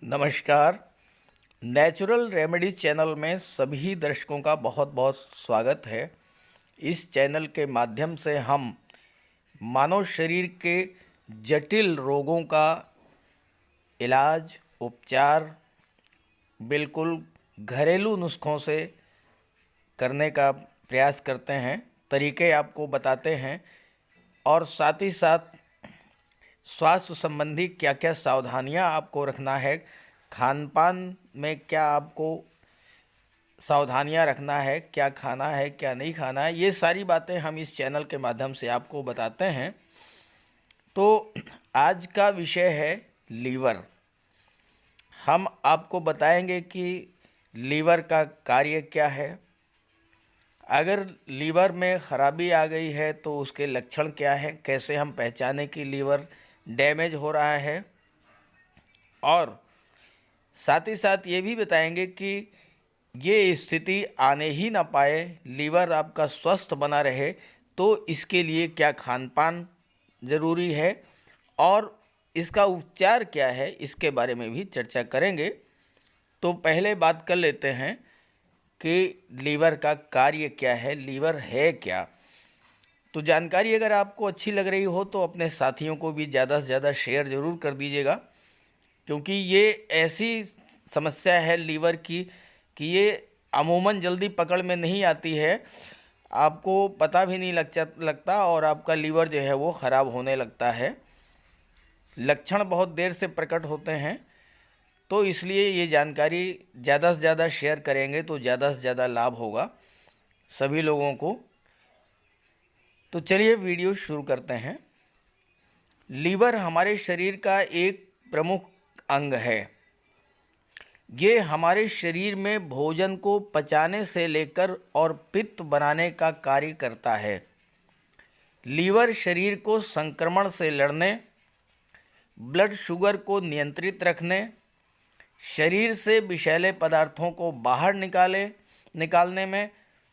नमस्कार। Natural remedies channel में सभी दर्शकों का बहुत बहुत स्वागत है। इस चैनल के माध्यम से हम मानव शरीर के जटिल रोगों का इलाज, उपचार बिल्कुल घरेलू नुस्खों से करने का प्रयास करते हैं, तरीके आपको बताते हैं और साथ ही साथ स्वास्थ्य संबंधी क्या क्या सावधानियां आपको रखना है, खान पान में क्या आपको सावधानियां रखना है, क्या खाना है क्या नहीं खाना है, ये सारी बातें हम इस चैनल के माध्यम से आपको बताते हैं। तो आज का विषय है लीवर। हम आपको बताएंगे कि लीवर का कार्य क्या है, अगर लीवर में ख़राबी आ गई है तो उसके लक्षण क्या है, कैसे हम पहचानें कि लीवर डैमेज हो रहा है, और साथ ही साथ ये भी बताएंगे कि ये स्थिति आने ही ना पाए, लीवर आपका स्वस्थ बना रहे तो इसके लिए क्या खान पान ज़रूरी है और इसका उपचार क्या है, इसके बारे में भी चर्चा करेंगे। तो पहले बात कर लेते हैं कि लीवर का कार्य क्या है, लीवर है क्या। तो जानकारी अगर आपको अच्छी लग रही हो तो अपने साथियों को भी ज़्यादा से ज़्यादा शेयर ज़रूर कर दीजिएगा, क्योंकि ये ऐसी समस्या है लीवर की कि ये अमूमन जल्दी पकड़ में नहीं आती है, आपको पता भी नहीं लगता और आपका लीवर जो है वो ख़राब होने लगता है। लक्षण बहुत देर से प्रकट होते हैं, तो इसलिए ये जानकारी ज़्यादा से ज़्यादा शेयर करेंगे तो ज़्यादा से ज़्यादा लाभ होगा सभी लोगों को। तो चलिए वीडियो शुरू करते हैं। लीवर हमारे शरीर का एक प्रमुख अंग है। ये हमारे शरीर में भोजन को पचाने से लेकर और पित्त बनाने का कार्य करता है। लीवर शरीर को संक्रमण से लड़ने, ब्लड शुगर को नियंत्रित रखने, शरीर से विषैले पदार्थों को बाहर निकालने में,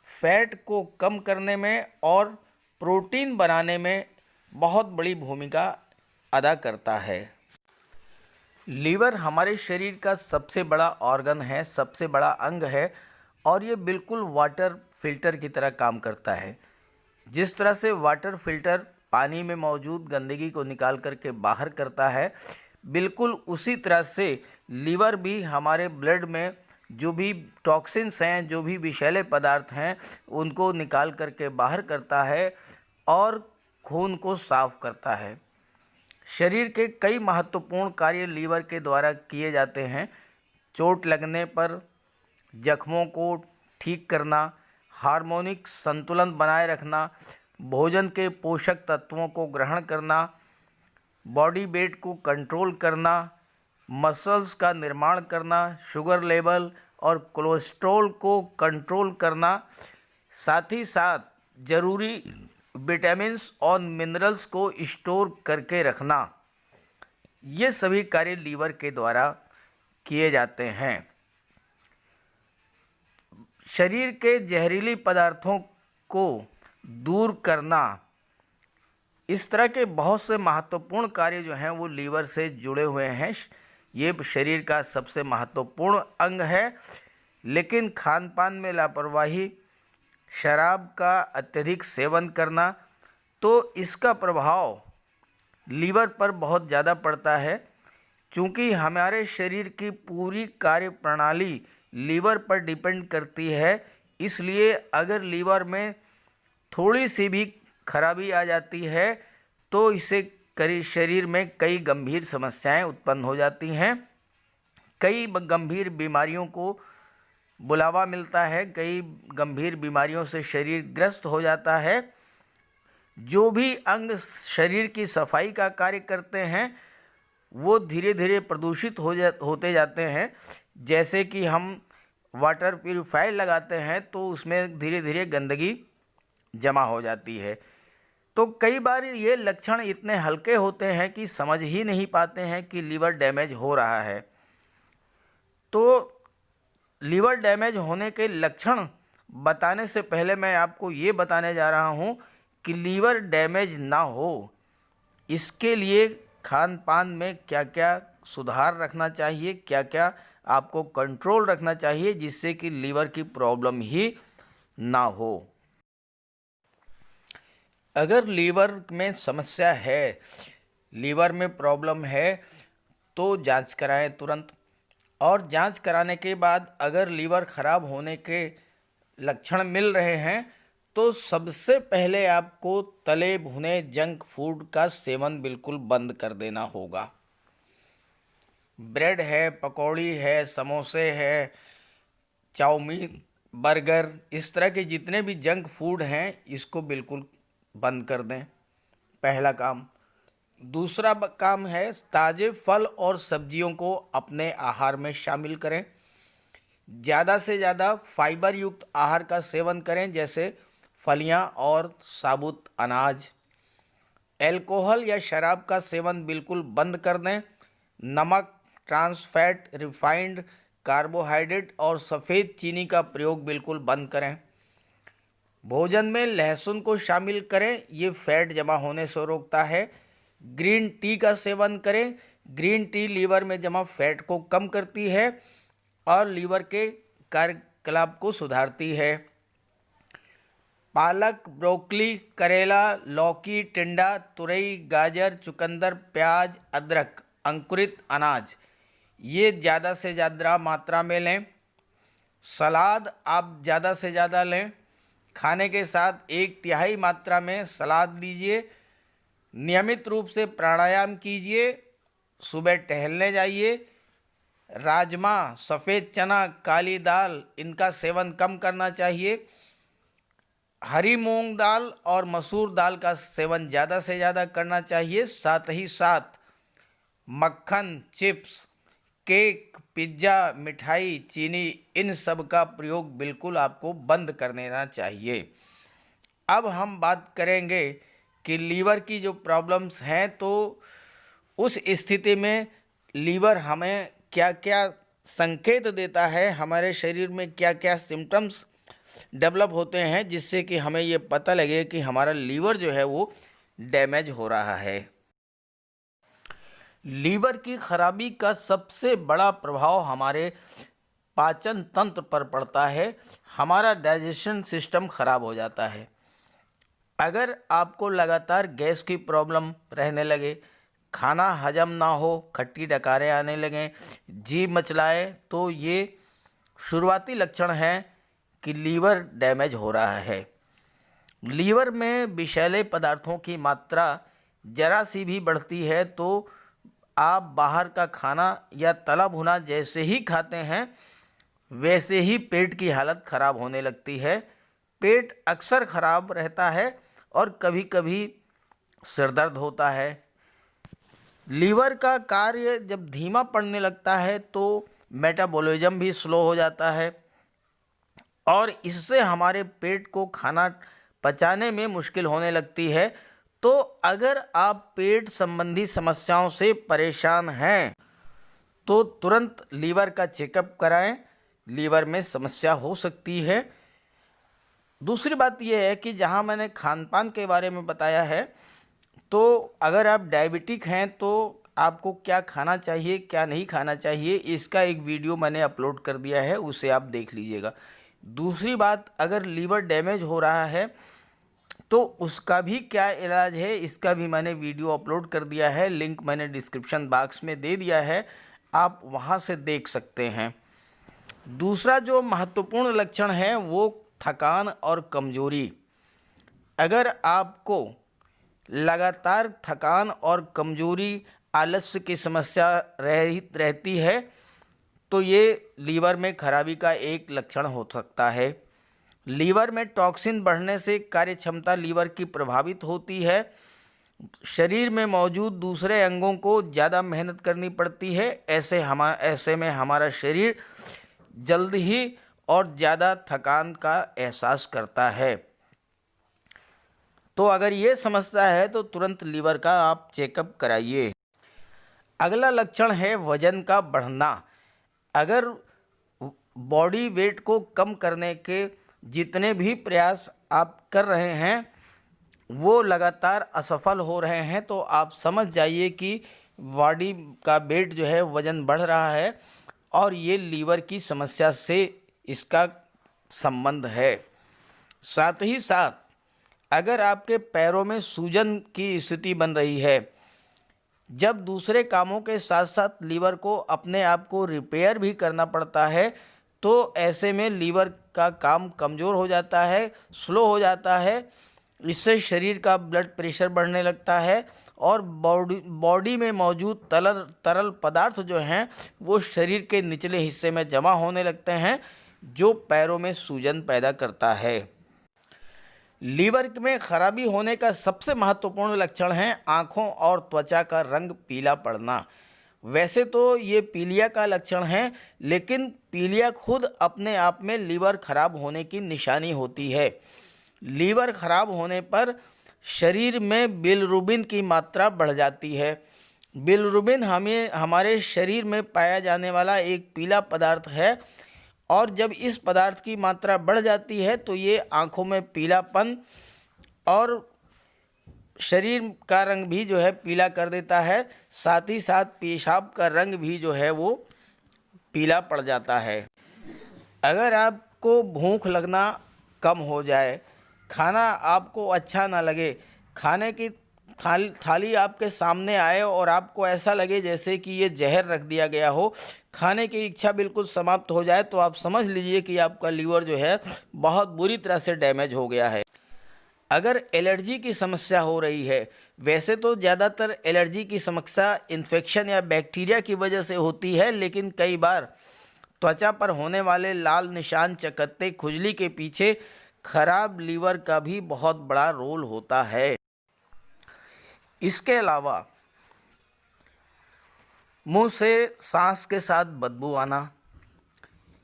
फैट को कम करने में और प्रोटीन बनाने में बहुत बड़ी भूमिका अदा करता है। लीवर हमारे शरीर का सबसे बड़ा ऑर्गन है, सबसे बड़ा अंग है और ये बिल्कुल वाटर फिल्टर की तरह काम करता है। जिस तरह से वाटर फिल्टर पानी में मौजूद गंदगी को निकाल करके बाहर करता है, बिल्कुल उसी तरह से लीवर भी हमारे ब्लड में जो भी टॉक्सिन्स हैं, जो भी विषैले पदार्थ हैं, उनको निकाल करके बाहर करता है और खून को साफ करता है। शरीर के कई महत्वपूर्ण कार्य लीवर के द्वारा किए जाते हैं। चोट लगने पर जख्मों को ठीक करना, हार्मोनिक संतुलन बनाए रखना, भोजन के पोषक तत्वों को ग्रहण करना, बॉडी वेट को कंट्रोल करना, मसल्स का निर्माण करना, शुगर लेवल और कोलेस्ट्रॉल को कंट्रोल करना, साथ ही साथ ज़रूरी विटामिन्स और मिनरल्स को स्टोर करके रखना, ये सभी कार्य लीवर के द्वारा किए जाते हैं। शरीर के जहरीली पदार्थों को दूर करना, इस तरह के बहुत से महत्वपूर्ण कार्य जो हैं वो लीवर से जुड़े हुए हैं। ये शरीर का सबसे महत्वपूर्ण अंग है, लेकिन खान पान में लापरवाही, शराब का अत्यधिक सेवन करना, तो इसका प्रभाव लीवर पर बहुत ज़्यादा पड़ता है। चूँकि हमारे शरीर की पूरी कार्य प्रणाली लीवर पर डिपेंड करती है, इसलिए अगर लीवर में थोड़ी सी भी खराबी आ जाती है तो इससे शरीर में कई गंभीर समस्याएं उत्पन्न हो जाती हैं। कई गंभीर बीमारियों को बुलावा मिलता है, कई गंभीर बीमारियों से शरीर ग्रस्त हो जाता है। जो भी अंग शरीर की सफाई का कार्य करते हैं वो धीरे धीरे प्रदूषित होते जाते हैं। जैसे कि हम वाटर प्यूरिफायर लगाते हैं तो उसमें धीरे धीरे गंदगी जमा हो जाती है। तो कई बार ये लक्षण इतने हल्के होते हैं कि समझ ही नहीं पाते हैं कि लीवर डैमेज हो रहा है। तो लीवर डैमेज होने के लक्षण बताने से पहले मैं आपको ये बताने जा रहा हूँ कि लीवर डैमेज ना हो इसके लिए खान पान में क्या क्या सुधार रखना चाहिए, क्या क्या आपको कंट्रोल रखना चाहिए जिससे कि लीवर की प्रॉब्लम ही ना हो। अगर लीवर में समस्या है, लीवर में प्रॉब्लम है, तो जांच कराएं तुरंत। और जांच कराने के बाद अगर लीवर खराब होने के लक्षण मिल रहे हैं तो सबसे पहले आपको तले भुने जंक फूड का सेवन बिल्कुल बंद कर देना होगा। ब्रेड है, पकौड़ी है, समोसे है, चाउमीन, बर्गर, इस तरह के जितने भी जंक फूड हैं इसको बिल्कुल बंद कर दें, पहला काम। दूसरा काम है ताज़े फल और सब्जियों को अपने आहार में शामिल करें। ज़्यादा से ज़्यादा फाइबर युक्त आहार का सेवन करें, जैसे फलियां और साबुत अनाज। अल्कोहल या शराब का सेवन बिल्कुल बंद कर दें। नमक, ट्रांस फैट, रिफाइंड कार्बोहाइड्रेट और सफ़ेद चीनी का प्रयोग बिल्कुल बंद करें। भोजन में लहसुन को शामिल करें, ये फैट जमा होने से रोकता है। ग्रीन टी का सेवन करें, ग्रीन टी लीवर में जमा फैट को कम करती है और लीवर के कार्यकलाप को सुधारती है। पालक, ब्रोकली, करेला, लौकी, टिंडा, तुरई, गाजर, चुकंदर, प्याज, अदरक, अंकुरित अनाज, ये ज़्यादा से ज़्यादा मात्रा में लें। सलाद आप ज़्यादा से ज़्यादा लें। खाने के साथ 1/3 मात्रा में सलाद लीजिए। नियमित रूप से प्राणायाम कीजिए। सुबह टहलने जाइए। राजमा, सफ़ेद चना, काली दाल, इनका सेवन कम करना चाहिए। हरी मूंग दाल और मसूर दाल का सेवन ज़्यादा से ज़्यादा करना चाहिए। साथ ही साथ मक्खन, चिप्स, केक, पिज्ज़ा, मिठाई, चीनी, इन सब का प्रयोग बिल्कुल आपको बंद कर देना चाहिए। अब हम बात करेंगे कि लीवर की जो प्रॉब्लम्स हैं, तो उस स्थिति में लीवर हमें क्या क्या संकेत देता है, हमारे शरीर में क्या क्या सिम्टम्स डेवलप होते हैं जिससे कि हमें ये पता लगे कि हमारा लीवर जो है वो डैमेज हो रहा है। लीवर की खराबी का सबसे बड़ा प्रभाव हमारे पाचन तंत्र पर पड़ता है। हमारा डाइजेशन सिस्टम खराब हो जाता है। अगर आपको लगातार गैस की प्रॉब्लम रहने लगे, खाना हजम ना हो, खट्टी डकारें आने लगें, जीभ मचलाए, तो ये शुरुआती लक्षण हैं कि लीवर डैमेज हो रहा है। लीवर में विषैले पदार्थों की मात्रा जरा सी भी बढ़ती है तो आप बाहर का खाना या तला भुना जैसे ही खाते हैं वैसे ही पेट की हालत खराब होने लगती है। पेट अक्सर खराब रहता है और कभी कभी सिर दर्द होता है। लीवर का कार्य जब धीमा पड़ने लगता है तो मेटाबॉलिज्म भी स्लो हो जाता है और इससे हमारे पेट को खाना पचाने में मुश्किल होने लगती है। तो अगर आप पेट संबंधी समस्याओं से परेशान हैं तो तुरंत लीवर का चेकअप कराएं, लीवर में समस्या हो सकती है। दूसरी बात यह है कि जहां मैंने खान पान के बारे में बताया है, तो अगर आप डायबिटिक हैं तो आपको क्या खाना चाहिए क्या नहीं खाना चाहिए, इसका एक वीडियो मैंने अपलोड कर दिया है, उसे आप देख लीजिएगा। दूसरी बात, अगर लीवर डैमेज हो रहा है तो उसका भी क्या इलाज है, इसका भी मैंने वीडियो अपलोड कर दिया है, लिंक मैंने डिस्क्रिप्शन बॉक्स में दे दिया है, आप वहां से देख सकते हैं। दूसरा जो महत्वपूर्ण लक्षण है वो थकान और कमजोरी। अगर आपको लगातार थकान और कमजोरी, आलस्य की समस्या रहती है तो ये लीवर में खराबी का एक लक्षण हो सकता है। लीवर में टॉक्सिन बढ़ने से कार्य क्षमता लीवर की प्रभावित होती है। शरीर में मौजूद दूसरे अंगों को ज़्यादा मेहनत करनी पड़ती है। ऐसे में हमारा शरीर जल्द ही और ज़्यादा थकान का एहसास करता है। तो अगर ये समस्या है तो तुरंत लीवर का आप चेकअप कराइए। अगला लक्षण है वजन का बढ़ना। अगर बॉडी वेट को कम करने के जितने भी प्रयास आप कर रहे हैं वो लगातार असफल हो रहे हैं तो आप समझ जाइए कि बॉडी का वेट जो है वज़न बढ़ रहा है और ये लीवर की समस्या से इसका संबंध है। साथ ही साथ अगर आपके पैरों में सूजन की स्थिति बन रही है, जब दूसरे कामों के साथ साथ लीवर को अपने आप को रिपेयर भी करना पड़ता है, तो ऐसे में लीवर का काम कमज़ोर हो जाता है, स्लो हो जाता है। इससे शरीर का ब्लड प्रेशर बढ़ने लगता है और बॉडी में मौजूद तरल पदार्थ जो हैं वो शरीर के निचले हिस्से में जमा होने लगते हैं, जो पैरों में सूजन पैदा करता है। लीवर में खराबी होने का सबसे महत्वपूर्ण लक्षण है आँखों और त्वचा का रंग पीला पड़ना। वैसे तो ये पीलिया का लक्षण है, लेकिन पीलिया खुद अपने आप में लीवर खराब होने की निशानी होती है। लीवर खराब होने पर शरीर में बिलिरुबिन की मात्रा बढ़ जाती है। बिलिरुबिन हमारे शरीर में पाया जाने वाला एक पीला पदार्थ है और जब इस पदार्थ की मात्रा बढ़ जाती है तो ये आँखों में पीलापन और शरीर का रंग भी जो है पीला कर देता है। साथ ही साथ पेशाब का रंग भी जो है वो पीला पड़ जाता है। अगर आपको भूख लगना कम हो जाए, खाना आपको अच्छा ना लगे, खाने की थाली आपके सामने आए और आपको ऐसा लगे जैसे कि ये जहर रख दिया गया हो, खाने की इच्छा बिल्कुल समाप्त हो जाए, तो आप समझ लीजिए कि आपका लीवर जो है बहुत बुरी तरह से डैमेज हो गया है। अगर एलर्जी की समस्या हो रही है, वैसे तो ज़्यादातर एलर्जी की समस्या इन्फेक्शन या बैक्टीरिया की वजह से होती है, लेकिन कई बार त्वचा पर होने वाले लाल निशान, चकत्ते, खुजली के पीछे खराब लीवर का भी बहुत बड़ा रोल होता है। इसके अलावा मुंह से सांस के साथ बदबू आना,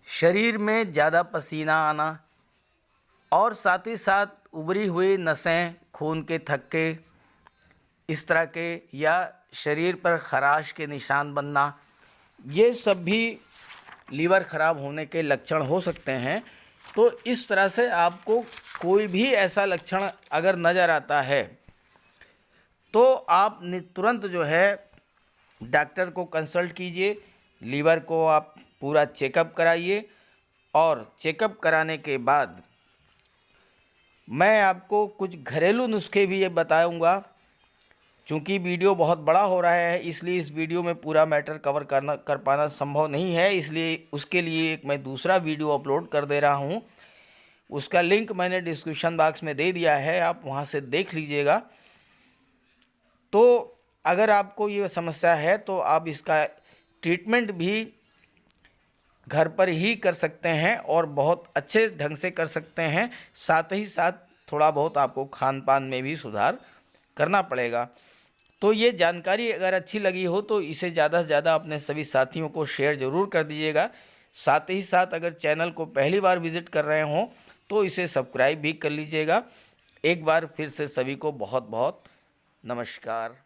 शरीर में ज़्यादा पसीना आना और साथ ही साथ उभरी हुई नसें, खून के थक्के इस तरह के, या शरीर पर खराश के निशान बनना, ये सब भी लीवर ख़राब होने के लक्षण हो सकते हैं। तो इस तरह से आपको कोई भी ऐसा लक्षण अगर नज़र आता है तो आप तुरंत जो है डॉक्टर को कंसल्ट कीजिए, लीवर को आप पूरा चेकअप कराइए और चेकअप कराने के बाद मैं आपको कुछ घरेलू नुस्खे भी ये बताऊंगा। चूँकि वीडियो बहुत बड़ा हो रहा है, इसलिए इस वीडियो में पूरा मैटर कवर कर पाना संभव नहीं है, इसलिए उसके लिए एक मैं दूसरा वीडियो अपलोड कर दे रहा हूँ। उसका लिंक मैंने डिस्क्रिप्शन बॉक्स में दे दिया है, आप वहाँ से देख लीजिएगा। तो अगर आपको ये समस्या है तो आप इसका ट्रीटमेंट भी घर पर ही कर सकते हैं और बहुत अच्छे ढंग से कर सकते हैं। साथ ही साथ थोड़ा बहुत आपको खान पान में भी सुधार करना पड़ेगा। तो ये जानकारी अगर अच्छी लगी हो तो इसे ज़्यादा से ज़्यादा अपने सभी साथियों को शेयर ज़रूर कर दीजिएगा। साथ ही साथ अगर चैनल को पहली बार विज़िट कर रहे हों तो इसे सब्सक्राइब भी कर लीजिएगा। एक बार फिर से सभी को बहुत बहुत नमस्कार।